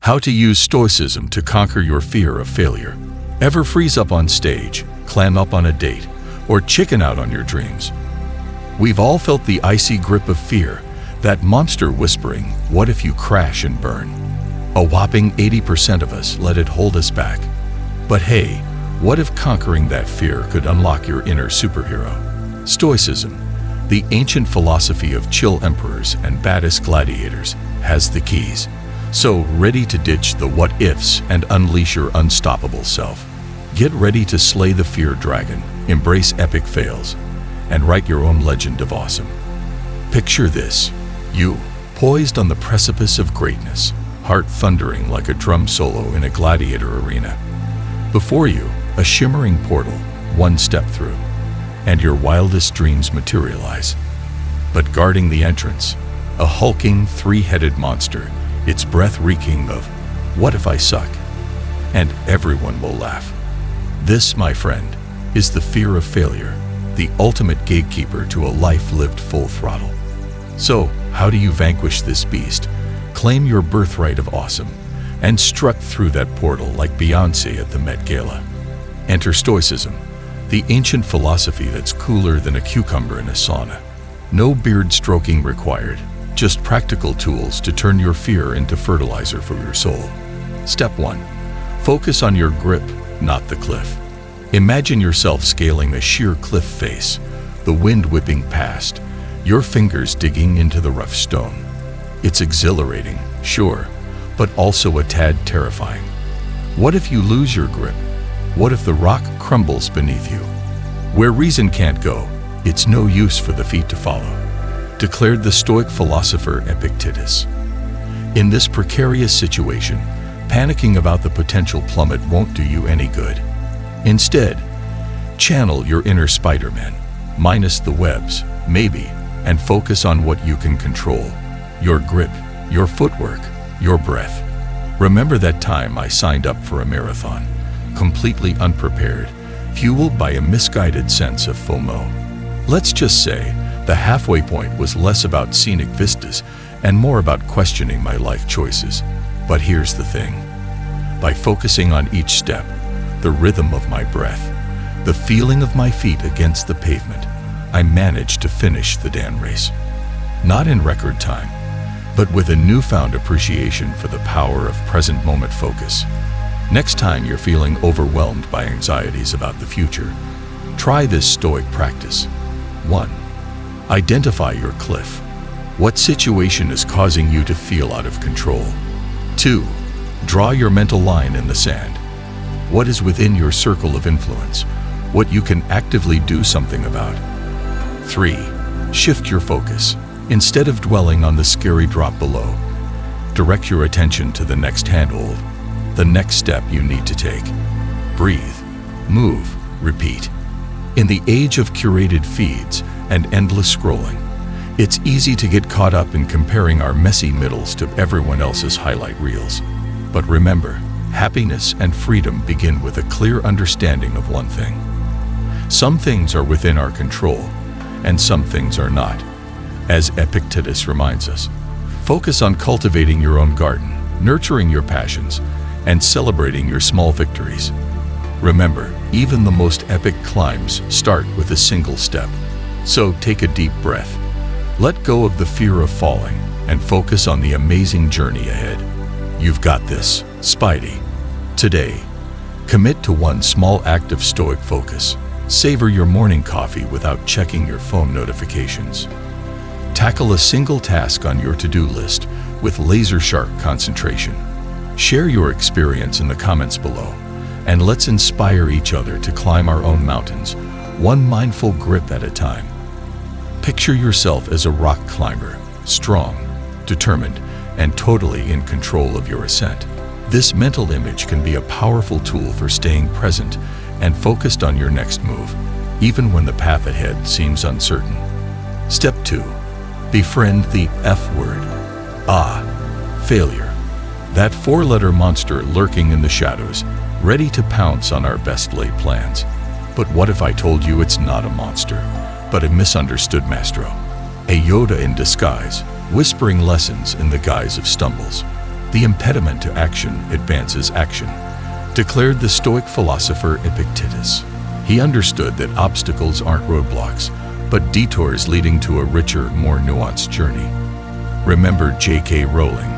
How to use Stoicism to conquer your fear of failure. Ever freeze up on stage, clam up on a date, or chicken out on your dreams? We've all felt the icy grip of fear, that monster whispering, "What if you crash and burn?" A whopping 80% of us let it hold us back. But hey, what if conquering that fear could unlock your inner superhero? Stoicism, the ancient philosophy of chill emperors and badass gladiators, has the keys. So, ready to ditch the what-ifs and unleash your unstoppable self. Get ready to slay the fear dragon, embrace epic fails, and write your own legend of awesome. Picture this: you, poised on the precipice of greatness, heart thundering like a drum solo in a gladiator arena. Before you, a shimmering portal, one step through, and your wildest dreams materialize. But guarding the entrance, a hulking, three-headed monster, its breath reeking of, "What if I suck?" And everyone will laugh. This, my friend, is the fear of failure, the ultimate gatekeeper to a life lived full throttle. So, how do you vanquish this beast, claim your birthright of awesome, and strut through that portal like Beyoncé at the Met Gala? Enter Stoicism, the ancient philosophy that's cooler than a cucumber in a sauna. No beard stroking required, just practical tools to turn your fear into fertilizer for your soul. Step 1. Focus on your grip, not the cliff. Imagine yourself scaling a sheer cliff face, the wind whipping past, your fingers digging into the rough stone. It's exhilarating, sure, but also a tad terrifying. What if you lose your grip? What if the rock crumbles beneath you? Where reason can't go, it's no use for the feet to follow, declared the Stoic philosopher Epictetus. In this precarious situation, panicking about the potential plummet won't do you any good. Instead, channel your inner Spider-Man, minus the webs, maybe, and focus on what you can control: your grip, your footwork, your breath. Remember that time I signed up for a marathon, completely unprepared, fueled by a misguided sense of FOMO. Let's just say, the halfway point was less about scenic vistas and more about questioning my life choices. But here's the thing. By focusing on each step, the rhythm of my breath, the feeling of my feet against the pavement, I managed to finish the damn race. Not in record time, but with a newfound appreciation for the power of present moment focus. Next time you're feeling overwhelmed by anxieties about the future, try this Stoic practice. 1. Identify your cliff. What situation is causing you to feel out of control? 2. Draw your mental line in the sand. What is within your circle of influence? What you can actively do something about? 3. Shift your focus. Instead of dwelling on the scary drop below, direct your attention to the next handhold, the next step you need to take. Breathe, move, repeat. In the age of curated feeds and endless scrolling, it's easy to get caught up in comparing our messy middles to everyone else's highlight reels. But remember, happiness and freedom begin with a clear understanding of one thing. Some things are within our control, and some things are not. As Epictetus reminds us, focus on cultivating your own garden, nurturing your passions, and celebrating your small victories. Remember, even the most epic climbs start with a single step. So take a deep breath. Let go of the fear of falling and focus on the amazing journey ahead. You've got this, Spidey. Today, commit to one small act of Stoic focus. Savor your morning coffee without checking your phone notifications. Tackle a single task on your to-do list with laser-sharp concentration. Share your experience in the comments below, and let's inspire each other to climb our own mountains, one mindful grip at a time. Picture yourself as a rock climber, strong, determined, and totally in control of your ascent. This mental image can be a powerful tool for staying present and focused on your next move, even when the path ahead seems uncertain. Step 2. Befriend the F word. Failure. That four-letter monster lurking in the shadows, ready to pounce on our best-laid plans. But what if I told you it's not a monster, but a misunderstood maestro? A Yoda in disguise, whispering lessons in the guise of stumbles. The impediment to action advances action, declared the Stoic philosopher Epictetus. He understood that obstacles aren't roadblocks, but detours leading to a richer, more nuanced journey. Remember J.K. Rowling,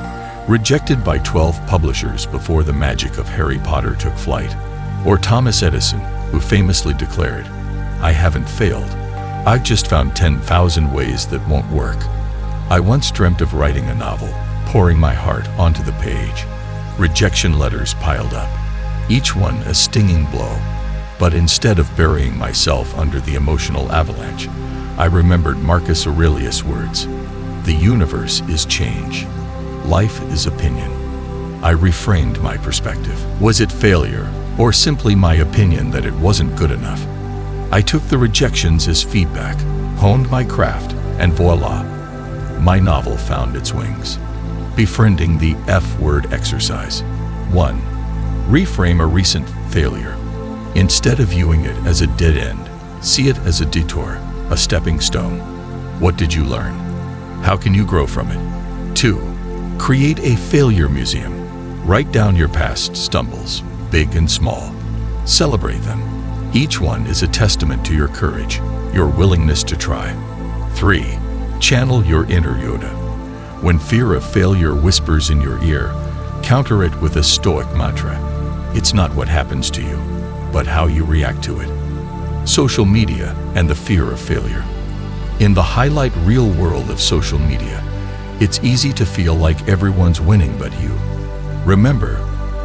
rejected by 12 publishers before the magic of Harry Potter took flight. Or Thomas Edison, who famously declared, "I haven't failed. I've just found 10,000 ways that won't work." I once dreamt of writing a novel, pouring my heart onto the page. Rejection letters piled up, each one a stinging blow. But instead of burying myself under the emotional avalanche, I remembered Marcus Aurelius' words, "The universe is change. Life is opinion." I reframed my perspective. Was it failure, or simply my opinion that it wasn't good enough? I took the rejections as feedback, honed my craft, and voila, my novel found its wings. Befriending the F-word exercise. 1. Reframe a recent failure. Instead of viewing it as a dead end, see it as a detour, a stepping stone. What did you learn? How can you grow from it? 2. Create a failure museum. Write down your past stumbles, big and small. Celebrate them. Each one is a testament to your courage, your willingness to try. 3. Channel your inner Yoda. When fear of failure whispers in your ear, counter it with a Stoic mantra. It's not what happens to you, but how you react to it. Social media and the fear of failure. In the highlight reel world of social media, it's easy to feel like everyone's winning but you. Remember,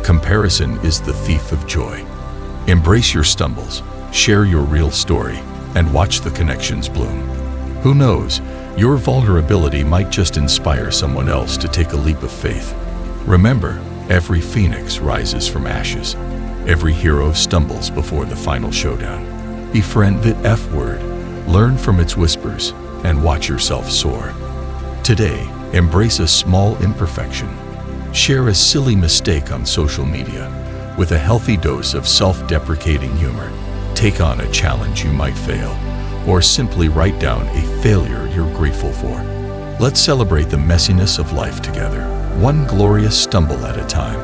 comparison is the thief of joy. Embrace your stumbles, share your real story, and watch the connections bloom. Who knows, your vulnerability might just inspire someone else to take a leap of faith. Remember, every phoenix rises from ashes. Every hero stumbles before the final showdown. Befriend the F-word, learn from its whispers, and watch yourself soar. Today, embrace a small imperfection. Share a silly mistake on social media. With a healthy dose of self-deprecating humor, take on a challenge you might fail, or simply write down a failure you're grateful for. Let's celebrate the messiness of life together, one glorious stumble at a time.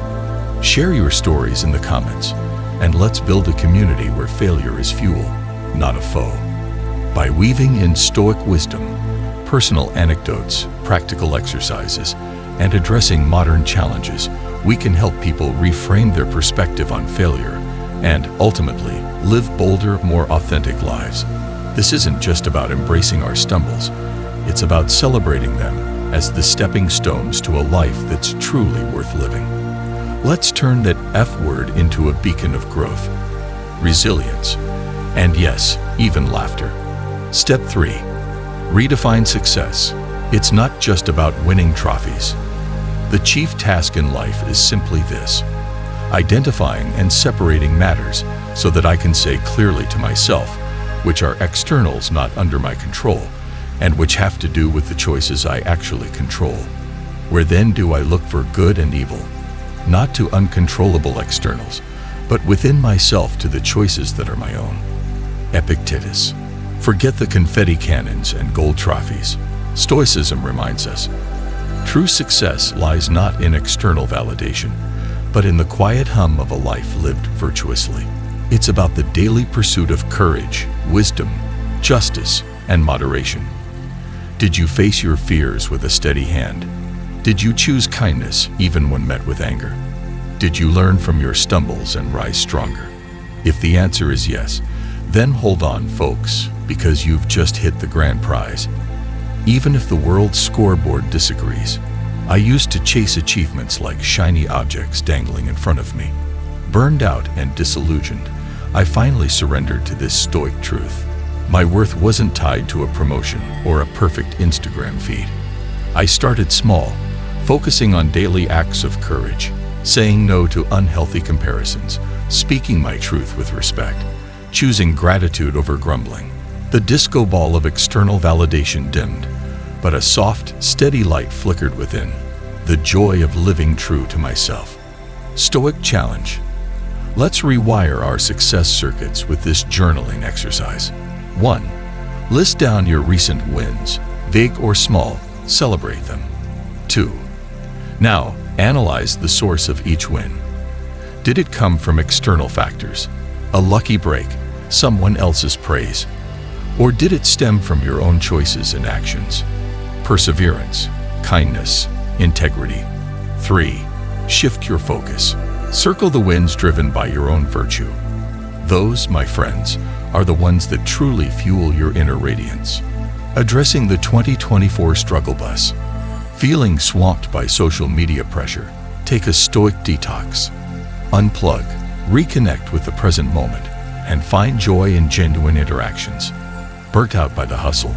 Share your stories in the comments, and let's build a community where failure is fuel, not a foe. By weaving in Stoic wisdom, personal anecdotes, practical exercises, and addressing modern challenges, we can help people reframe their perspective on failure and, ultimately, live bolder, more authentic lives. This isn't just about embracing our stumbles, it's about celebrating them as the stepping stones to a life that's truly worth living. Let's turn that F-word into a beacon of growth, resilience, and yes, even laughter. Step 3. Redefine success. It's not just about winning trophies. The chief task in life is simply this: identifying and separating matters so that I can say clearly to myself which are externals not under my control and which have to do with the choices I actually control. Where then do I look for good and evil? Not to uncontrollable externals, but within myself to the choices that are my own. Epictetus. Forget the confetti cannons and gold trophies. Stoicism reminds us, true success lies not in external validation, but in the quiet hum of a life lived virtuously. It's about the daily pursuit of courage, wisdom, justice, and moderation. Did you face your fears with a steady hand? Did you choose kindness even when met with anger? Did you learn from your stumbles and rise stronger? If the answer is yes, then hold on, folks, because you've just hit the grand prize. Even if the world's scoreboard disagrees, I used to chase achievements like shiny objects dangling in front of me. Burned out and disillusioned, I finally surrendered to this Stoic truth. My worth wasn't tied to a promotion or a perfect Instagram feed. I started small, focusing on daily acts of courage, saying no to unhealthy comparisons, speaking my truth with respect, choosing gratitude over grumbling. The disco ball of external validation dimmed, but a soft, steady light flickered within, the joy of living true to myself. Stoic challenge. Let's rewire our success circuits with this journaling exercise. 1. List down your recent wins, big or small, celebrate them. 2. Now, Analyze the source of each win. Did it come from external factors, a lucky break, someone else's praise? Or did it stem from your own choices and actions? Perseverance, kindness, integrity. 3. Shift your focus. Circle the wins driven by your own virtue. Those, my friends, are the ones that truly fuel your inner radiance. Addressing the 2024 struggle bus. Feeling swamped by social media pressure? Take a Stoic detox. Unplug, reconnect with the present moment, and find joy in genuine interactions. Burnt out by the hustle?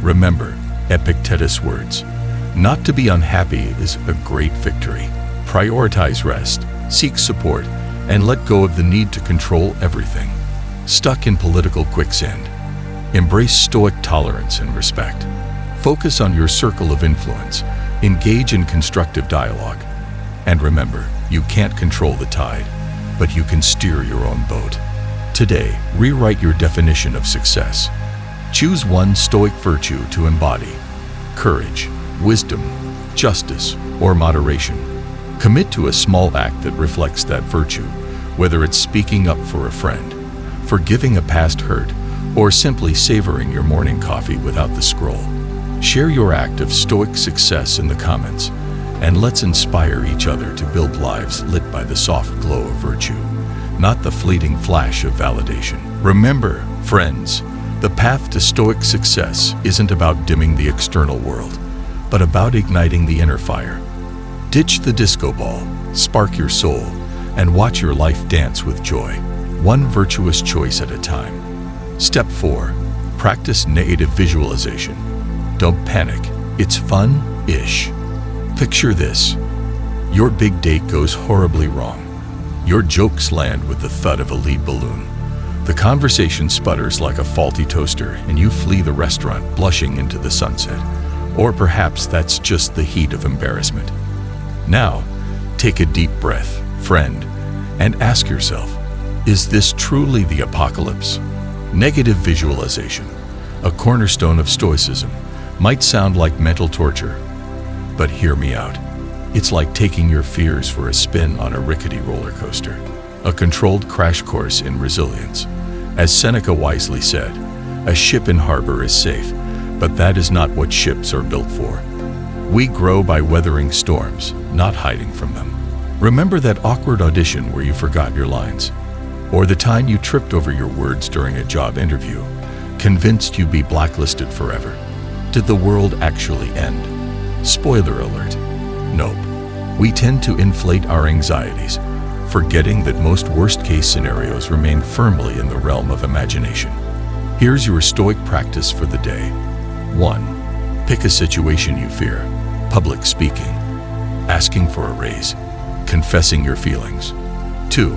Remember Epictetus' words. Not to be unhappy is a great victory. Prioritize rest, seek support, and let go of the need to control everything. Stuck in political quicksand? Embrace Stoic tolerance and respect. Focus on your circle of influence. Engage in constructive dialogue. And remember, you can't control the tide, but you can steer your own boat. Today, rewrite your definition of success. Choose one Stoic virtue to embody: courage, wisdom, justice, or moderation. Commit to a small act that reflects that virtue, whether it's speaking up for a friend, forgiving a past hurt, or simply savoring your morning coffee without the scroll. Share your act of Stoic success in the comments, and let's inspire each other to build lives lit by the soft glow of virtue, not the fleeting flash of validation. Remember, friends, the path to Stoic success isn't about dimming the external world, but about igniting the inner fire. Ditch the disco ball, spark your soul, and watch your life dance with joy, one virtuous choice at a time. Step 4. Practice negative visualization. Don't panic, it's fun-ish. Picture this. Your big date goes horribly wrong. Your jokes land with the thud of a lead balloon. The conversation sputters like a faulty toaster, and you flee the restaurant blushing into the sunset. Or perhaps that's just the heat of embarrassment. Now, take a deep breath, friend, and ask yourself, is this truly the apocalypse? Negative visualization, a cornerstone of Stoicism, might sound like mental torture, but hear me out. It's like taking your fears for a spin on a rickety roller coaster, a controlled crash course in resilience. As Seneca wisely said, a ship in harbor is safe, but that is not what ships are built for. We grow by weathering storms, not hiding from them. Remember that awkward audition where you forgot your lines? Or the time you tripped over your words during a job interview, convinced you'd be blacklisted forever? Did the world actually end? Spoiler alert, nope. We tend to inflate our anxieties, forgetting that most worst-case scenarios remain firmly in the realm of imagination. Here's your Stoic practice for the day. 1. Pick a situation you fear. Public speaking, asking for a raise, confessing your feelings. 2.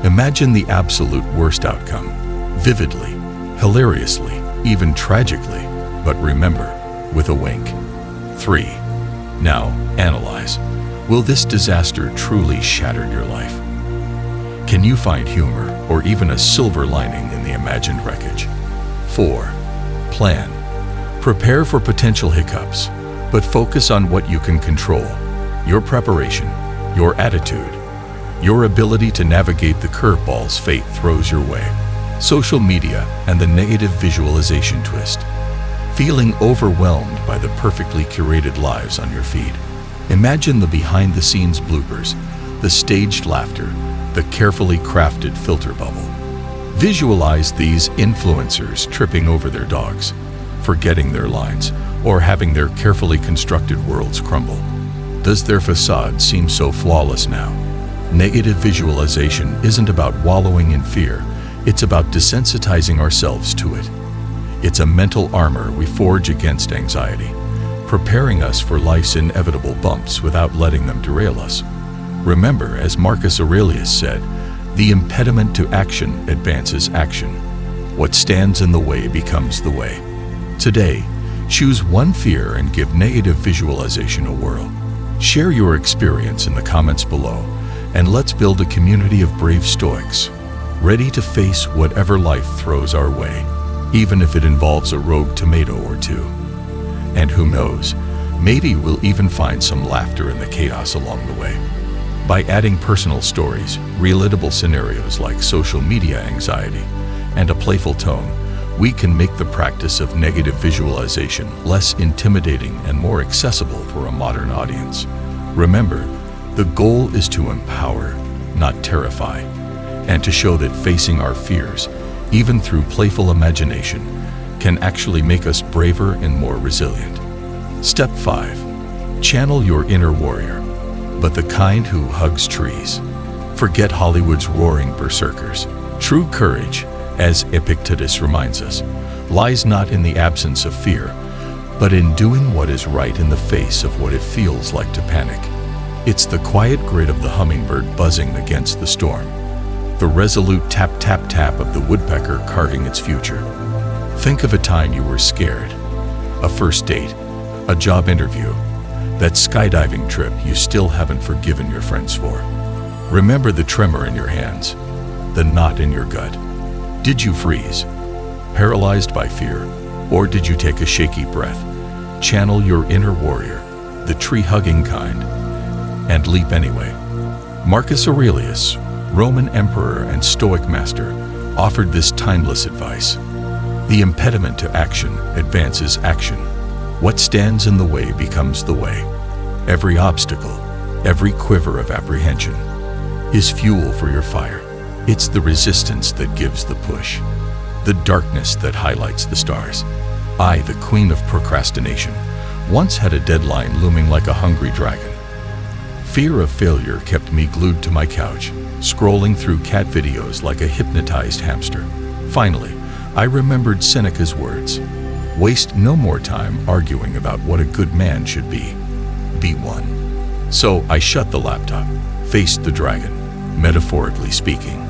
Imagine the absolute worst outcome, vividly, hilariously, even tragically, but remember, with a wink. 3. Now, analyze. Will this disaster truly shatter your life? Can you find humor or even a silver lining in the imagined wreckage? 4. Plan. Prepare for potential hiccups, but focus on what you can control: your preparation, your attitude, your ability to navigate the curveballs fate throws your way. Social media and the negative visualization twist. Feeling overwhelmed by the perfectly curated lives on your feed. Imagine the behind-the-scenes bloopers, the staged laughter, the carefully crafted filter bubble. Visualize these influencers tripping over their dogs, forgetting their lines, or having their carefully constructed worlds crumble. Does their facade seem so flawless now? Negative visualization isn't about wallowing in fear, it's about desensitizing ourselves to it. It's a mental armor we forge against anxiety, preparing us for life's inevitable bumps without letting them derail us. Remember, as Marcus Aurelius said, the impediment to action advances action. What stands in the way becomes the way. Today, choose one fear and give negative visualization a whirl. Share your experience in the comments below, and let's build a community of brave Stoics, ready to face whatever life throws our way, even if it involves a rogue tomato or two. And who knows, Maybe we'll even find some laughter in the chaos along the way. By adding personal stories, relatable scenarios like social media anxiety, and a playful tone, we can make the practice of negative visualization less intimidating and more accessible for a modern audience. Remember, the goal is to empower, not terrify, and to show that facing our fears, even through playful imagination, can actually make us braver and more resilient. Step 5. Channel your inner warrior, but the kind who hugs trees. Forget Hollywood's roaring berserkers. True courage, as Epictetus reminds us, lies not in the absence of fear, but in doing what is right in the face of what it feels like to panic. It's the quiet grit of the hummingbird buzzing against the storm, the resolute tap-tap-tap of the woodpecker carving its future. Think of a time you were scared. A first date, a job interview, that skydiving trip you still haven't forgiven your friends for. Remember the tremor in your hands, the knot in your gut. Did you freeze, paralyzed by fear, or did you take a shaky breath, channel your inner warrior, the tree-hugging kind, and leap anyway? Marcus Aurelius, Roman emperor and Stoic master, offered this timeless advice. The impediment to action advances action. What stands in the way becomes the way. Every obstacle, every quiver of apprehension, is fuel for your fire. It's the resistance that gives the push, the darkness that highlights the stars. I, the queen of procrastination, once had a deadline looming like a hungry dragon. Fear of failure kept me glued to my couch, scrolling through cat videos like a hypnotized hamster. Finally, I remembered Seneca's words: waste no more time arguing about what a good man should be. Be one. So I shut the laptop, faced the dragon, metaphorically speaking,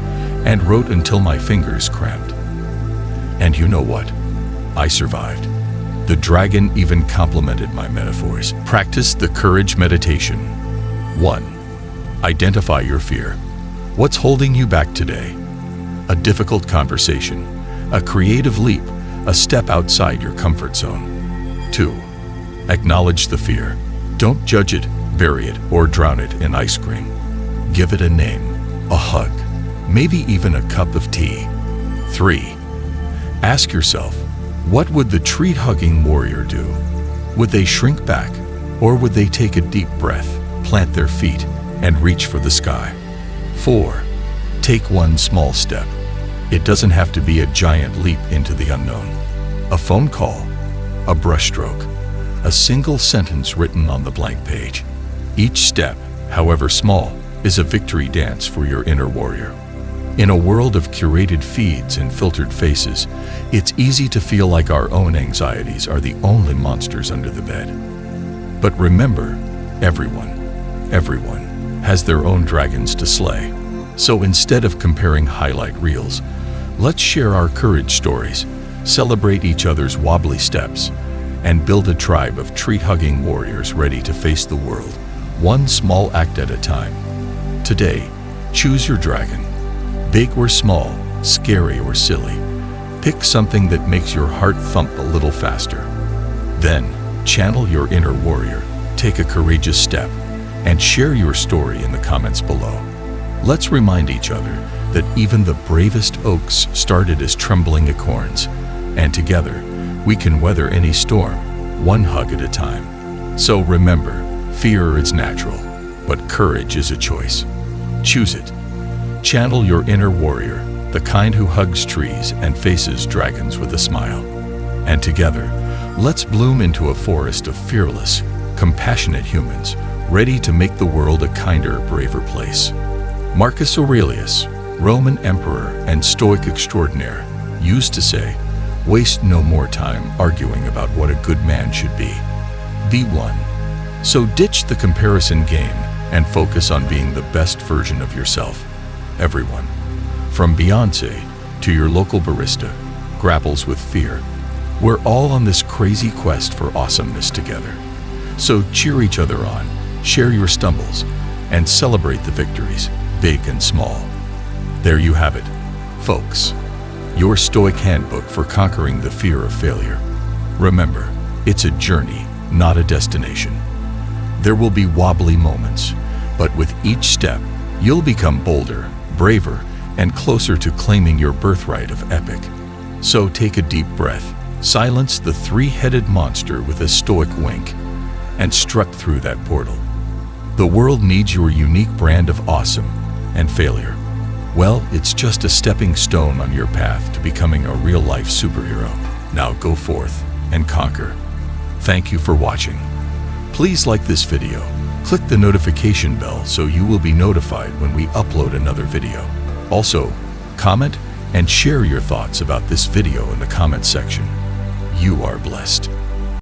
and wrote until my fingers cramped. And you know what? I survived. The dragon even complimented my metaphors. Practice the courage meditation. 1. Identify your fear. What's holding you back today? A difficult conversation, a creative leap, a step outside your comfort zone. 2. Acknowledge the fear. Don't judge it, bury it, or drown it in ice cream. Give it a name, a hug, maybe even a cup of tea. 3. Ask yourself, what would the tree-hugging warrior do? Would they shrink back, or would they take a deep breath, plant their feet, and reach for the sky? 4. Take one small step. It doesn't have to be a giant leap into the unknown. A phone call, a brushstroke, a single sentence written on the blank page. Each step, however small, is a victory dance for your inner warrior. In a world of curated feeds and filtered faces, it's easy to feel like our own anxieties are the only monsters under the bed. But remember, everyone has their own dragons to slay. So instead of comparing highlight reels, let's share our courage stories, celebrate each other's wobbly steps, and build a tribe of tree-hugging warriors ready to face the world, one small act at a time. Today, choose your dragon. Big or small, scary or silly. Pick something that makes your heart thump a little faster. Then, channel your inner warrior, take a courageous step, and share your story in the comments below. Let's remind each other that even the bravest oaks started as trembling acorns, and together, we can weather any storm, one hug at a time. So remember, fear is natural, but courage is a choice. Choose it. Channel your inner warrior, the kind who hugs trees and faces dragons with a smile. And together, let's bloom into a forest of fearless, compassionate humans, ready to make the world a kinder, braver place. Marcus Aurelius, Roman emperor and Stoic extraordinaire, used to say, waste no more time arguing about what a good man should be. Be one. So ditch the comparison game and focus on being the best version of yourself. Everyone, from Beyonce to your local barista, grapples with fear. We're all on this crazy quest for awesomeness together. So cheer each other on, share your stumbles, and celebrate the victories, big and small. There you have it, folks. Your Stoic handbook for conquering the fear of failure. Remember, it's a journey, not a destination. There will be wobbly moments, but with each step, you'll become bolder, braver, and closer to claiming your birthright of epic. So take a deep breath, silence the three-headed monster with a stoic wink, and strut through that portal. The world needs your unique brand of awesome, and failure, well, it's just a stepping stone on your path to becoming a real-life superhero. Now go forth and conquer. Thank you for watching. Please like this video, click the notification bell so you will be notified when we upload another video. Also, comment and share your thoughts about this video in the comment section. You are blessed.